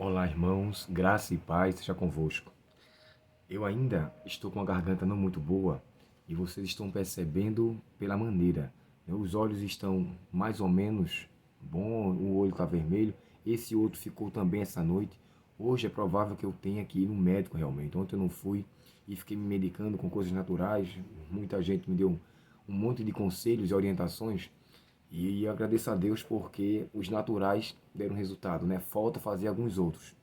Olá, irmãos, graça e paz seja convosco. Eu ainda estou com a garganta não muito boa e vocês estão percebendo pela maneira, né? Os olhos estão mais ou menos bom, o olho está vermelho, esse outro ficou também essa noite. Hoje é provável que eu tenha que ir no médico realmente. Ontem eu não fui e fiquei me medicando com coisas naturais. Muita gente me deu um monte de conselhos e orientações e agradeço a Deus porque os naturais deram resultado, né? Falta fazer alguns outros.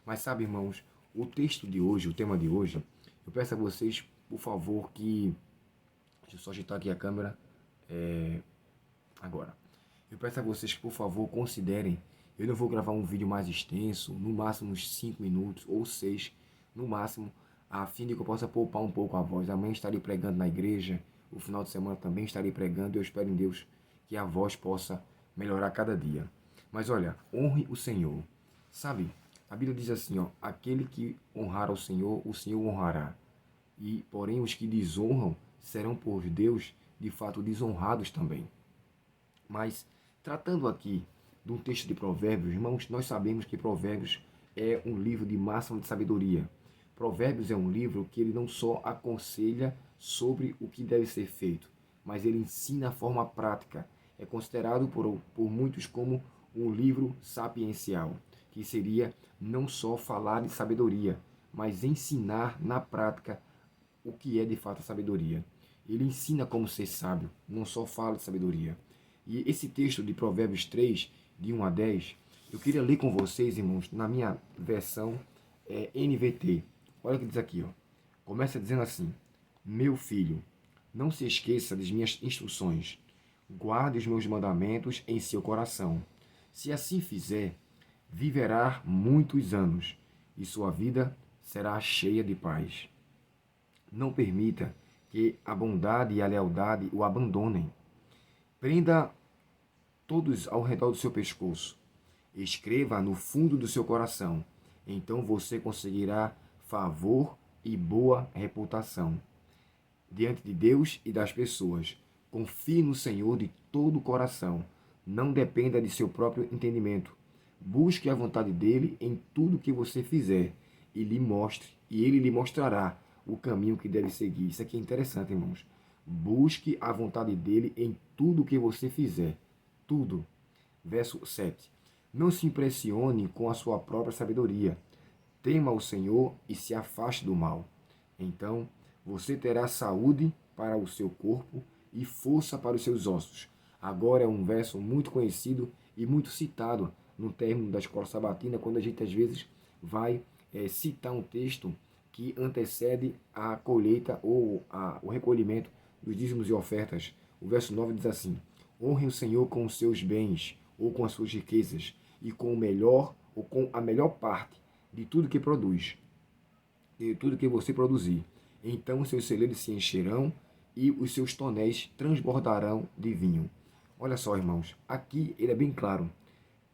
Mas sabe, irmãos, o texto de hoje, o tema de hoje, eu peço a vocês, por favor, que. Deixa eu só ajeitar aqui a câmera. Agora. Eu peço a vocês que, por favor, considerem. Eu não vou gravar um vídeo mais extenso, no máximo uns 5 minutos ou 6, no máximo, a fim de que eu possa poupar um pouco a voz. Amanhã estarei pregando na igreja, o final de semana também estarei pregando, e eu espero em Deus que a voz possa melhorar cada dia. Mas olha, honre o Senhor. Sabe, a Bíblia diz assim, ó, aquele que honrar ao Senhor, o Senhor honrará. E, porém, os que desonram serão por Deus, de fato, desonrados também. Mas, tratando aqui de um texto de Provérbios, irmãos, nós sabemos que Provérbios é um livro de máxima de sabedoria. Provérbios é um livro que ele não só aconselha sobre o que deve ser feito, mas ele ensina a forma prática. É considerado por muitos como um livro sapiencial, que seria não só falar de sabedoria, mas ensinar na prática o que é de fato a sabedoria. Ele ensina como ser sábio, não só fala de sabedoria. E esse texto de Provérbios 3, de 1 a 10, eu queria ler com vocês, irmãos, na minha versão NVT. Olha o que diz aqui, ó. Começa dizendo assim: Meu filho, não se esqueça das minhas instruções. Guarde os meus mandamentos em seu coração. Se assim fizer, viverá muitos anos e sua vida será cheia de paz. Não permita que a bondade e a lealdade o abandonem. Prenda todos ao redor do seu pescoço. Escreva no fundo do seu coração. Então você conseguirá favor e boa reputação diante de Deus e das pessoas. Confie no Senhor de todo o coração. Não dependa de seu próprio entendimento. Busque a vontade dele em tudo que você fizer e ele lhe mostrará o caminho que deve seguir. Isso aqui é interessante, irmãos. Busque a vontade dele em tudo que você fizer. Tudo. Verso 7. Não se impressione com a sua própria sabedoria. Tema o Senhor e se afaste do mal. Então você terá saúde para o seu corpo e força para os seus ossos. Agora é um verso muito conhecido e muito citado no término da escola sabatina, quando a gente às vezes vai citar um texto que antecede a colheita ou o recolhimento dos dízimos e ofertas. O verso 9 diz assim: Honre o Senhor com os seus bens ou com as suas riquezas e com o melhor ou com a melhor parte de tudo que produz, de tudo que você produzir. Então os seus celeiros se encherão e os seus tonéis transbordarão de vinho. Olha só, irmãos, aqui ele é bem claro,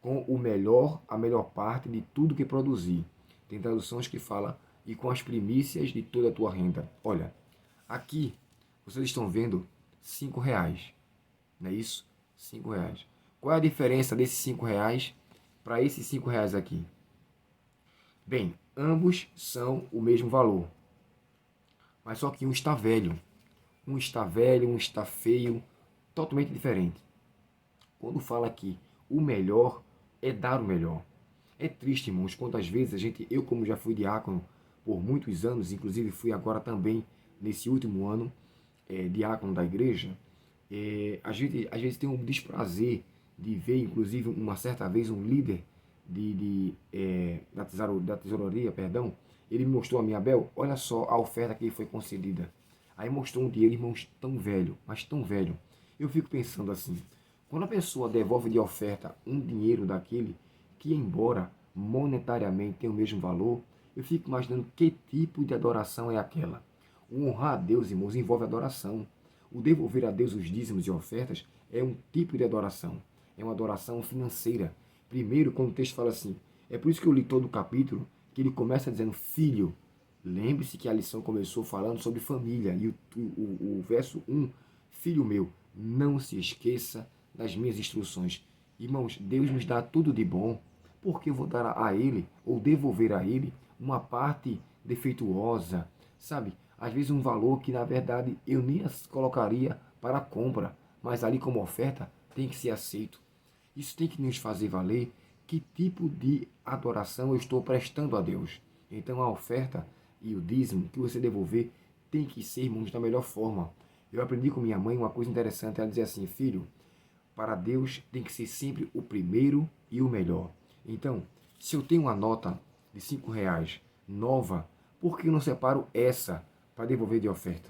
com o melhor, a melhor parte de tudo que produzir. Tem traduções que falam, e com as primícias de toda a tua renda. Olha, aqui vocês estão vendo R$ 5, não é isso? R$ 5. Qual é a diferença desses R$ 5 para esses R$ 5 aqui? Bem, ambos são o mesmo valor, mas só que um está velho. Um está velho, um está feio, totalmente diferente. Quando fala aqui o melhor, é dar o melhor. É triste, irmãos, quantas vezes a gente, eu como já fui diácono por muitos anos, inclusive fui agora também nesse último ano diácono da igreja, a gente às vezes tem um desprazer de ver, inclusive uma certa vez um líder da tesouraria, perdão, ele me mostrou a mim, Abel, olha só a oferta que foi concedida. Aí mostrou um dinheiro, irmãos, tão velho, mas tão velho. Eu fico pensando assim, quando a pessoa devolve de oferta um dinheiro daquele que, embora monetariamente tenha o mesmo valor, eu fico imaginando que tipo de adoração é aquela. O honrar a Deus, irmãos, envolve adoração. O devolver a Deus os dízimos e ofertas é um tipo de adoração. É uma adoração financeira. Primeiro, quando o texto fala assim, é por isso que eu li todo o capítulo, que ele começa dizendo, filho, lembre-se que a lição começou falando sobre família. E o verso 1, filho meu, não se esqueça das minhas instruções. Irmãos, Deus nos dá tudo de bom porque eu vou dar a ele, ou devolver a ele, uma parte defeituosa, sabe? Às vezes um valor que na verdade eu nem as colocaria para compra, mas ali como oferta tem que ser aceito. Isso tem que nos fazer valer que tipo de adoração eu estou prestando a Deus. Então a oferta e o dízimo que você devolver tem que ser, irmãos, da melhor forma. Eu aprendi com minha mãe uma coisa interessante, ela dizia assim: filho, para Deus tem que ser sempre o primeiro e o melhor. Então, se eu tenho uma nota de R$ 5 nova, por que eu não separo essa para devolver de oferta?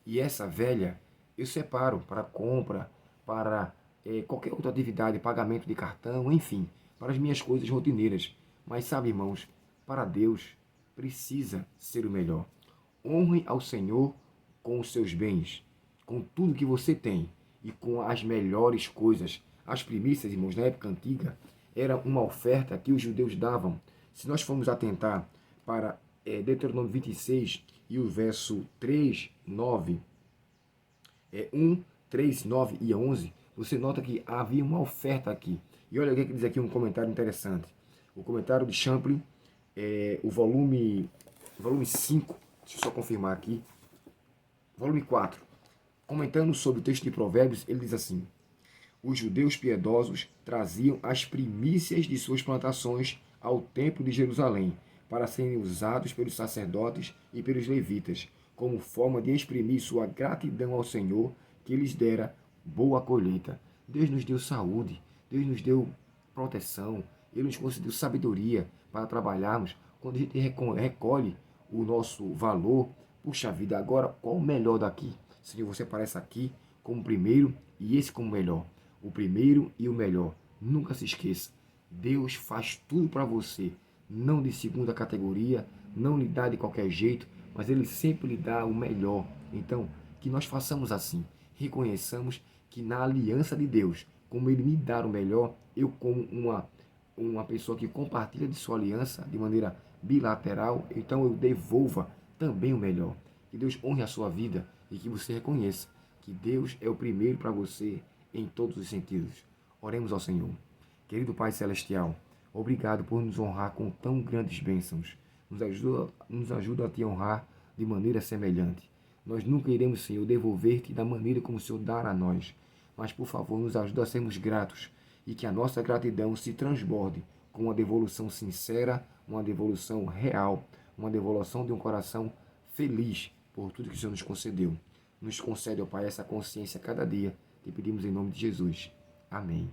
E essa velha eu separo para compra, para qualquer outra atividade, pagamento de cartão, enfim, para as minhas coisas rotineiras. Mas sabe, irmãos, para Deus precisa ser o melhor. Honre ao Senhor com os seus bens, com tudo que você tem e com as melhores coisas. As primícias, irmãos, na época antiga, era uma oferta que os judeus davam. Se nós formos atentar para Deuteronômio 26 e o verso 3, 9, 1, 3, 9 e 11, você nota que havia uma oferta aqui. E olha o que diz aqui um comentário interessante. O comentário de Champlin, o volume 5, deixa eu só confirmar aqui, volume 4, comentando sobre o texto de Provérbios, ele diz assim: os judeus piedosos traziam as primícias de suas plantações ao templo de Jerusalém, para serem usados pelos sacerdotes e pelos levitas, como forma de exprimir sua gratidão ao Senhor, que lhes dera boa colheita. Deus nos deu saúde, Deus nos deu proteção, Ele nos concedeu sabedoria para trabalharmos. Quando a gente recolhe o nosso valor, puxa vida, agora qual o melhor daqui? Senhor, você aparece aqui como primeiro e esse como melhor. O primeiro e o melhor. Nunca se esqueça. Deus faz tudo para você. Não de segunda categoria, não lhe dá de qualquer jeito, mas Ele sempre lhe dá o melhor. Então, que nós façamos assim. Reconheçamos que na aliança de Deus, como Ele me dá o melhor, eu como uma pessoa que compartilha de sua aliança de maneira bilateral, então eu devolva também o melhor. Que Deus honre a sua vida e que você reconheça que Deus é o primeiro para você em todos os sentidos. Oremos ao Senhor. Querido Pai Celestial, obrigado por nos honrar com tão grandes bênçãos. Nos ajuda a te honrar de maneira semelhante. Nós nunca iremos, Senhor, devolver-te da maneira como o Senhor dá a nós. Mas, por favor, nos ajuda a sermos gratos e que a nossa gratidão se transborde com uma devolução sincera, uma devolução real, uma devolução de um coração feliz por tudo que o Senhor nos concedeu. Nos concede, ó Pai, essa consciência a cada dia. Te pedimos em nome de Jesus. Amém.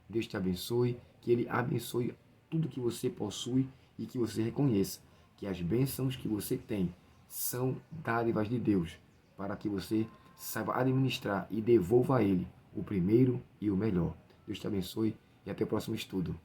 Deus te abençoe, que Ele abençoe tudo que você possui e que você reconheça que as bênçãos que você tem são dádivas de Deus, para que você saiba administrar e devolva a Ele o primeiro e o melhor. Deus te abençoe e até o próximo estudo.